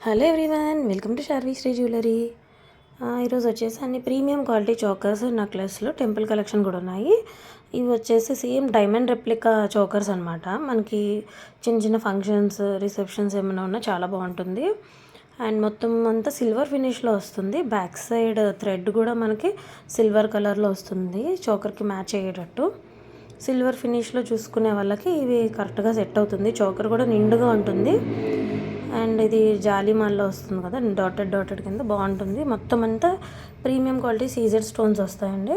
Hello everyone, welcome to Sharvi Sri jewellery. ఈరోజు వచ్చేసి అన్ని ప్రీమియం క్వాలిటీ చోకర్స్ నెక్లెస్లు టెంపుల్ కలెక్షన్ కూడా ఉన్నాయి. ఇవి వచ్చేసి సేమ్ డైమండ్ రెప్లికా చోకర్స్ అనమాట. మనకి చిన్న చిన్న ఫంక్షన్స్ రిసెప్షన్స్ ఏమైనా ఉన్నా చాలా బాగుంటుంది. అండ్ మొత్తం అంతా సిల్వర్ ఫినిష్లో వస్తుంది. బ్యాక్ సైడ్ థ్రెడ్ కూడా మనకి సిల్వర్ కలర్లో వస్తుంది, చోకర్కి మ్యాచ్ అయ్యేటట్టు. సిల్వర్ ఫినిష్లో చూసుకునే వాళ్ళకి ఇవి కరెక్ట్గా సెట్ అవుతుంది. చోకర్ కూడా నిండుగా ఉంటుంది. అండ్ ఇది జాలిమాల్లో వస్తుంది కదా, డాటెడ్ కింద బాగుంటుంది. మొత్తం అంతా ప్రీమియం క్వాలిటీ సీజెడ్ స్టోన్స్ వస్తాయండి.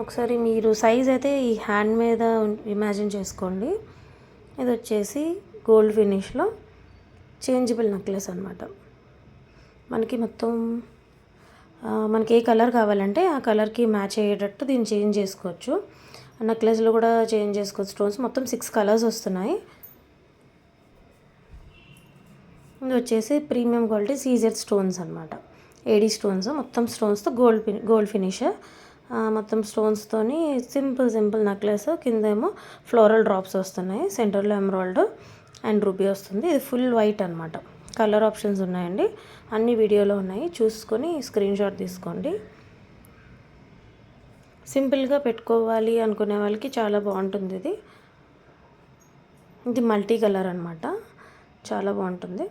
ఒకసారి మీరు సైజ్ అయితే ఈ హ్యాండ్ మీద ఇమాజిన్ చేసుకోండి. ఇది వచ్చేసి గోల్డ్ ఫినిష్లో చేంజబుల్ నెక్లెస్ అనమాట. మనకి మొత్తం మనకి ఏ కలర్ కావాలంటే ఆ కలర్కి మ్యాచ్ అయ్యేటట్టు దీన్ని చేంజ్ చేసుకోవచ్చు. నెక్లెస్లో కూడా చేంజ్ చేసుకోవచ్చు. స్టోన్స్ మొత్తం 6 కలర్స్ వస్తున్నాయి. ఇది వచ్చేసి ప్రీమియం క్వాలిటీ సీజెడ్ స్టోన్స్ అనమాట. ఏడీ స్టోన్స్, మొత్తం స్టోన్స్తో గోల్డ్ ఫినిష్. మొత్తం స్టోన్స్తోని సింపుల్ నెక్లెస్. కిందేమో ఫ్లోరల్ డ్రాప్స్ వస్తున్నాయి, సెంటర్లో ఎమరాల్డ్ అండ్ రూబీ వస్తుంది. ఇది ఫుల్ వైట్ అనమాట. కలర్ ఆప్షన్స్ ఉన్నాయండి, అన్ని వీడియోలో ఉన్నాయి, చూసుకొని స్క్రీన్ షాట్ తీసుకోండి. సింపుల్గా పెట్టుకోవాలి అనుకునే వాళ్ళకి చాలా బాగుంటుంది. ఇది మల్టీ కలర్ అనమాట, చాలా బాగుంటుంది.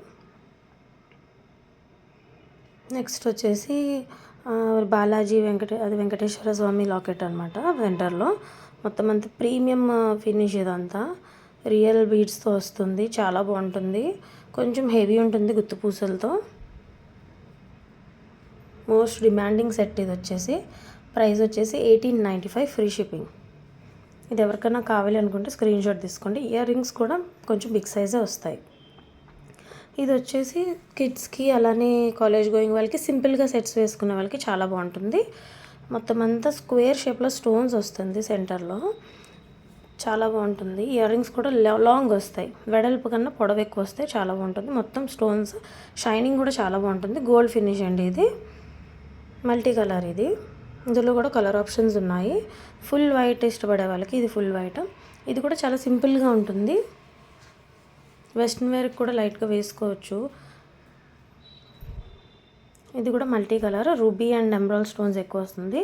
నెక్స్ట్ వచ్చేసి బాలాజీ వెంకటేశ్వర స్వామి లాకెట్ అనమాట. వెంటర్లో మొత్తం అంతా ప్రీమియం ఫినిష్, ఇదంతా రియల్ బీడ్స్తో వస్తుంది, చాలా బాగుంటుంది. కొంచెం హెవీ ఉంటుంది గుత్తు పూసలతో. మోస్ట్ డిమాండింగ్ సెట్ ఇది వచ్చేసి. ప్రైస్ వచ్చేసి 1895 ఫ్రీ షిప్పింగ్. ఇది ఎవరికైనా కావాలి అనుకుంటే స్క్రీన్ షాట్ తీసుకోండి. ఇయర్ రింగ్స్ కూడా కొంచెం బిగ్ సైజే వస్తాయి. ఇది వచ్చేసి కిడ్స్కి, అలానే కాలేజ్ గోయింగ్ వాళ్ళకి, సింపుల్గా సెట్స్ వేసుకునే వాళ్ళకి చాలా బాగుంటుంది. మొత్తం అంతా స్క్వేర్ షేప్లో స్టోన్స్ వస్తుంది సెంటర్లో, చాలా బాగుంటుంది. ఇయర్ రింగ్స్ కూడా లాంగ్ వస్తాయి, వెడల్పు కన్నా పొడవు ఎక్కువ వస్తాయి, చాలా బాగుంటుంది. మొత్తం స్టోన్స్ షైనింగ్ కూడా చాలా బాగుంటుంది. గోల్డ్ ఫినిష్ అండి. ఇది మల్టీ కలర్. ఇందులో కూడా కలర్ ఆప్షన్స్ ఉన్నాయి. ఫుల్ వైట్ ఇష్టపడే వాళ్ళకి ఇది ఫుల్ వైట్. ఇది కూడా చాలా సింపుల్గా ఉంటుంది. వెస్ట్రన్ వేర్కి కూడా లైట్గా వేసుకోవచ్చు. ఇది కూడా multi colour, ruby and emerald stones ఎక్కువ వస్తుంది.